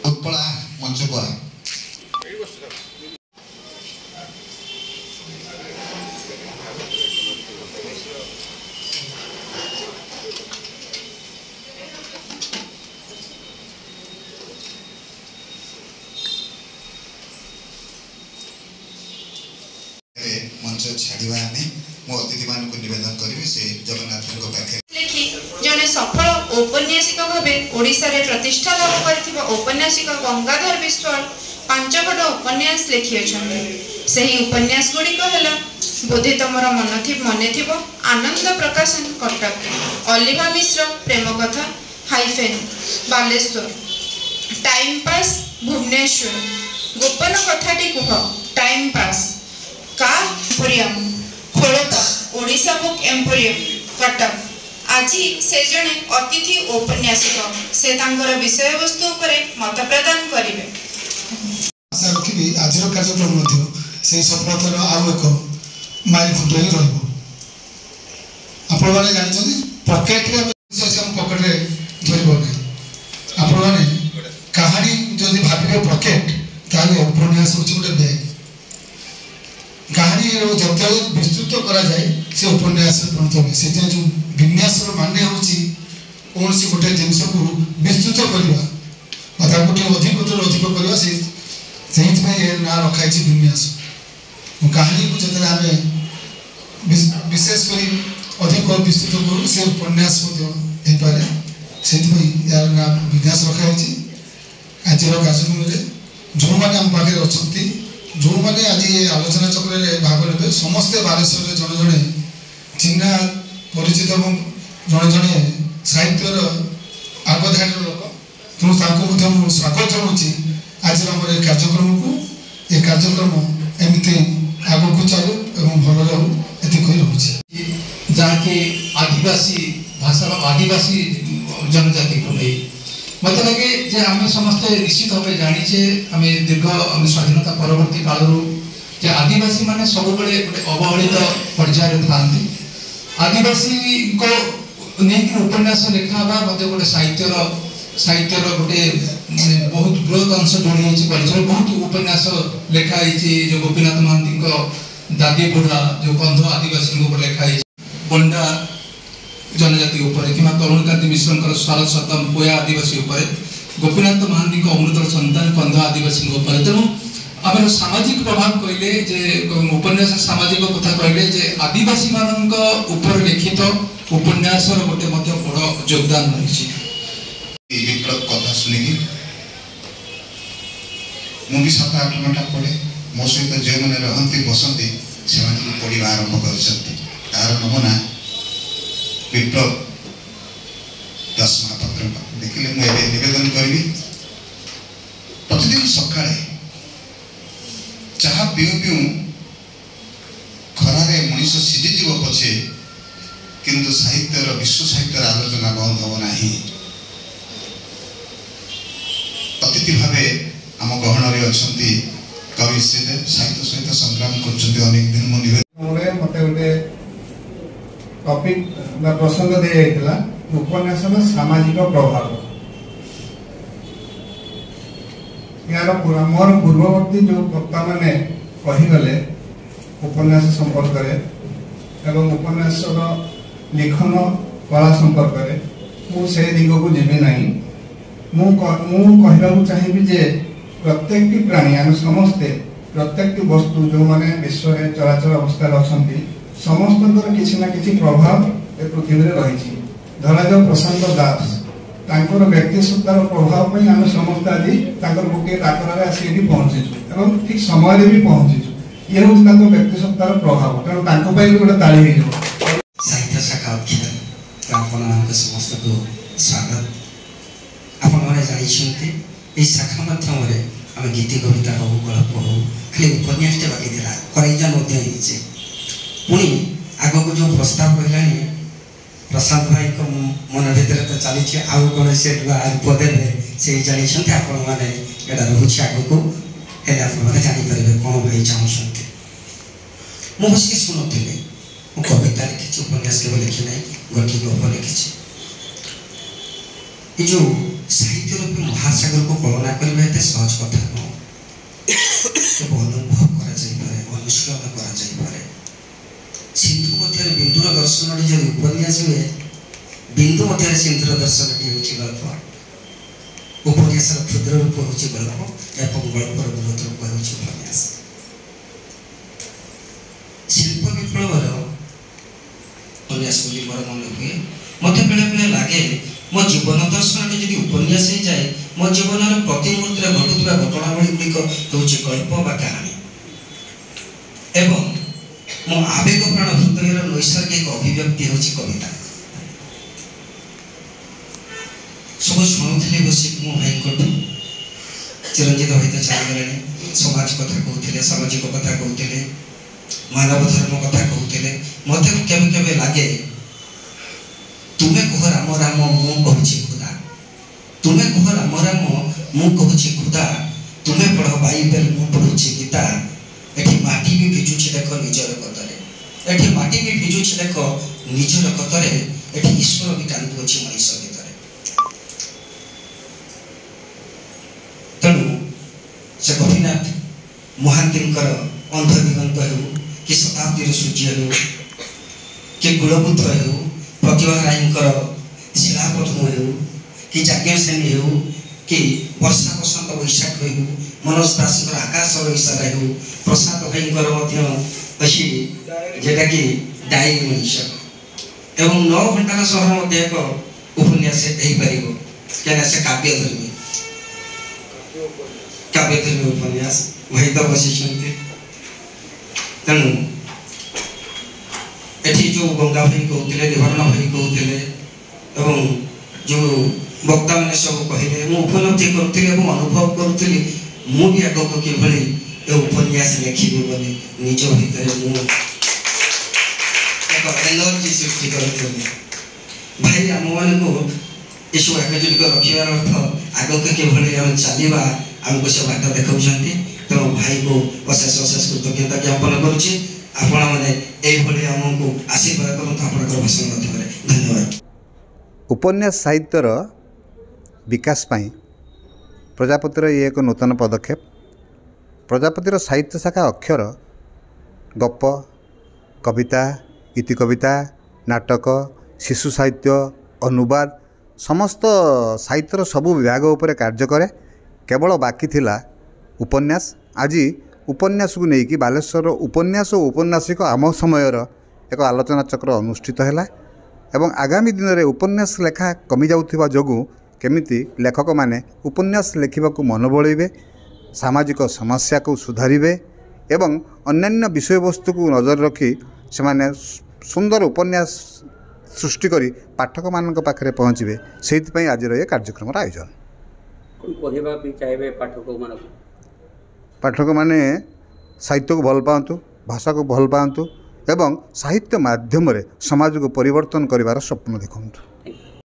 उत्पला मंच को मंच छाड़ा मो अतिथि मान को निवेदन करी से जगन्नाथ पाखे जने सफल औपन्यासिक भाव ओडिशा रे प्रतिष्ठा लाभ करथिबा औपन्यासिक गंगाधर विश्वाल 5 खंड उपन्यास लिखि अछन्ते। सही उपन्यास गुडी कहला बोधे तमरा मने थिबो आनंद प्रकाशन कटक, अलिभा मिश्र प्रेम कथा hyphen Baleswar, time pass Bhubaneswar, गोपन कथाटी कुह टाइम पास का एम्पोरियम खोलता ओडिशा बुक एम्पोरियम कटक। आज से जने अतिथि औपन्यासिक से तांकर विषय वस्तु उपरे मत प्रदान करिवे। आशा रखिबी आज कार्यक्रम मध्य से सफलतार आउ एक माइल खुंट ही रहिबो। आपण माने जानि पॉकेट रे हम पॉकेट रे धरिबो नै। आपण माने कहानी जदि भाबिबे पॉकेट ताले उपन्यास होछि गोटे बैग। कहानी रो जते विस्तृत करा जाय से उपन्यास परिणत होय। से जो विन्यास माने होछि कोन सी गोटे जिंस को विस्तृत करबा अथा गोटे अधिक करबा से सहित में ये ना रखाई छी विन्यास। कहानी को जते हमें विशेष करी अधिक विस्तृत करू से उपन्यास हो हे पारे से यार ना विन्यास रखाई छी। आज रो कार्यक्रम रे जो माने हम पाखे अछंती जो माने आज आलोचना चक्र रे भाग लेबे समस्त बालेश्वर रे जने जने चिन्हा परिचित एवं जने जने साहित्यर आगधार लोक तेणु ताको स्वागत जनाऊँगी आज आम कार्यक्रम को। ये कार्यक्रम एमती आग को चलू एवं भल रहू ये रोचे जहाँकि आदिवासी भाषा आदिवासी जनजाति को नहीं मत लगे जे आम समस्ते निश्चित भाव जाचे आम दीर्घ स्वाधीनता परवर्ती काल जे आदिवासी माने सब गोटे अवहेलित पर्यायर था। आदिवासी को नहीं उपन्यास लिखा गोटे साहित्यर गोटे बहुत बृहत अंश जोड़ी परिचय बहुत उपन्यास लिखाई जो गोपीनाथ महांती दादी बुढ़ा जो कंध आदिवासी लिखाई बंडा जनजाति कि तरुणकांति मिश्र स्वारत सतम पोया आदिवासी गोपीनाथ महांती अमृतर सन्तान कंध आदिवासी तेणु आम सामाजिक प्रभाव कहले जे उपन्यास सामाजिक कथा कहले जे आदिवासी मान लिखित उपन्यास गोटे बड़ योगदान रही। विप्लव कथा शुणिकी मुझे 7-8 घंटा पढ़े मो सहित जो मैंने रहती बसती से पढ़ा आरंभ कर नमूना विप्लव दास महापात्र देखिले मुझे निवेदन करी प्रतिदिन सकाळे चाह पिउ पिउ खरारे मनीष सीझीज पछे किंतु साहित्यर विश्व साहित्यर आलोचना बंद हम ना। अतिथि भावे आम गहन अच्छा कवि श्रीदेव साहित्य सहित संग्राम कर अनेक दिन मो निवेदन मत गोटे टॉपिक प्रसंग दि जाता उपन्यास सामाजिक प्रभाव यार मोर पूर्ववर्ती जो वक्ता मैंने कहीगले उपन्यास संपर्क एवं उपन्यास लिखन कला संपर्क मुझे दिग को जीवी ना कहू चाहिए जे प्रत्येक प्राणी आम समस्ते प्रत्येक वस्तु जो माने विश्व में चलाचल अवस्था अच्छा समस्त किसी ना कि प्रभाव ए पृथ्वी रही। धरा जाओ प्रशांत दास तांकर व्यक्ति सत्तार प्रभाव पर आम समस्त आज गोटे डाकरार आसिक पहुंचीचु ठीक समय भी पहुंचीचु ये हूँ व्यक्ति सत्तार प्रभाव तेणु गोटे ताली साहित्य शाखा अध्ययन आपण समस्त को स्वागत। आपण मैंने जानते शाखा माध्यम आम गीति कविता हो गल्प हो खाली उपन्यास बाकी कराइजा पुणी आग को जो प्रस्ताव रहा प्रशांत भाई को मन भीतर तो चली आउ कौन से पदे से जानी आपण मैंने यहाँ रोचे आगक हेल्ले आपने जानीपर कौन भाई चाहते मुझे बस शुणुली मुझे कविता लिखी उपन्यास केवल लिखी ना गोटे गप लिखी ये जो साहित्य रूपी महासागर को कल्पना करने एत सहज कथा नुह अनुभव अनुशीलन कर सिंधु मध्य बिंदुर दर्शन जो उपन्यास हुए बिंदु मध्य सिंधुर दर्शन टी हूँ गल्प उपन्यास क्षुद्र रूप हूँ गल्प एवं गल्पर बृहत रूप हूँ उपन्यास शिल्प विप्लवर उपन्यास मोर मन हुए मत बेले बेले लगे मो जीवन दर्शन जी उपन्यास हो जाए मो जीवन प्रतिमुहूर्त घटुवा घटनावली गुड़िक हूँ गल्प बा कहानी एवं मो आवेग प्राण हृदय नैसर्गिक अभिव्यक्ति हूँ कविता सब शुणुली बसिक मो भाई चिरंजीत भाई तो चलीगले समाज कथा कहते सामाजिक कथा कहते मानव धर्म कथा कहते मत केवे केवे लगे तुम्हें कह राम राम मु कहूँ खुदा तुम्हें कह राम राम मु कहूँ खुदा तुम्हें पढ़ बाइबल मु पढ़ुची गीता एठी माटी भी भिजुची देख निजर कतरे एठी माटी भी भिजुची देख निजर कतरे एठी ईश्वर भी कांदु अछि मनुष्य भितरे तेणु से गोपीनाथ महांतींकर अंध दिगंत हो कि शताब्दी सूर्य हो कि कुलपुत्र हो प्रतिभा राईंकर शिलापद्म हो कि जाज्ञसेनी हो कि वर्षा बसंत वैशाख हो मनोज दास आकाश इशारा हो प्रसाद भाई अच्छी जेटा कि डायरी मनीष एवं 9 घंटार सहर एक उपन्यास कहीं से काव्यधर्मी उपन्यास भाई तो बसी तेणु एठी जो गंगा भाई कहते निवारण भाई कहते एवं जो वक्ता मैंने सब कहले मु उपलब्धि करुली अनुभव करुली मु भी आगक किभली ए उपन्यास लिखिबी बोली निज भितर मु एक एनर्जी सृष्टि करुली भाई आम मान को ये सब एकजुट रखार अर्थ आगक किभली आम चलवा आमको से बाट देखा तेणु भाई को अशेष अशेष कृतज्ञता ज्ञापन करुच्ची आपण मैंने आमको आशीर्वाद करूँ भाषण धन्यवाद। उपन्यास साहित्यर विकास पाई प्रजापतिर ये एक नूतन पदक्षेप प्रजापतिर साहित्य शाखा अक्षर गप कविता गीति कविता नाटक शिशु साहित्य अनुवाद समस्त साहित्यर सबु विभाग उपर कार्य करे केवल बाकी थिला उपन्यास आज उपन्यास को लेकिन बालेश्वर उपन्यास और उपन्यासिक आम समयर एक आलोचना चक्र अनुष्ठित है एवं आगामी दिन में उपन्यास लेखा कमी जाउथिबा जोगु केमिति लेखक माने उपन्यास लेखिबा को मन बळैबे सामाजिक समस्या को सुधारिबे एवं अन्यान्य विषय वस्तु को नजर रखी से माने सुंदर उपन्यास सृष्टि करी पाठक मानक पाखरे पहुँचबे सेहितपई आज ये कार्यक्रम आयोजन पढ़ा भी चाहिए पाठक माने साहित्य को भल पातु भाषा को भल पातु एवं साहित्य माध्यम समाज को परिवर्तन करिवार स्वप्न देखंतु।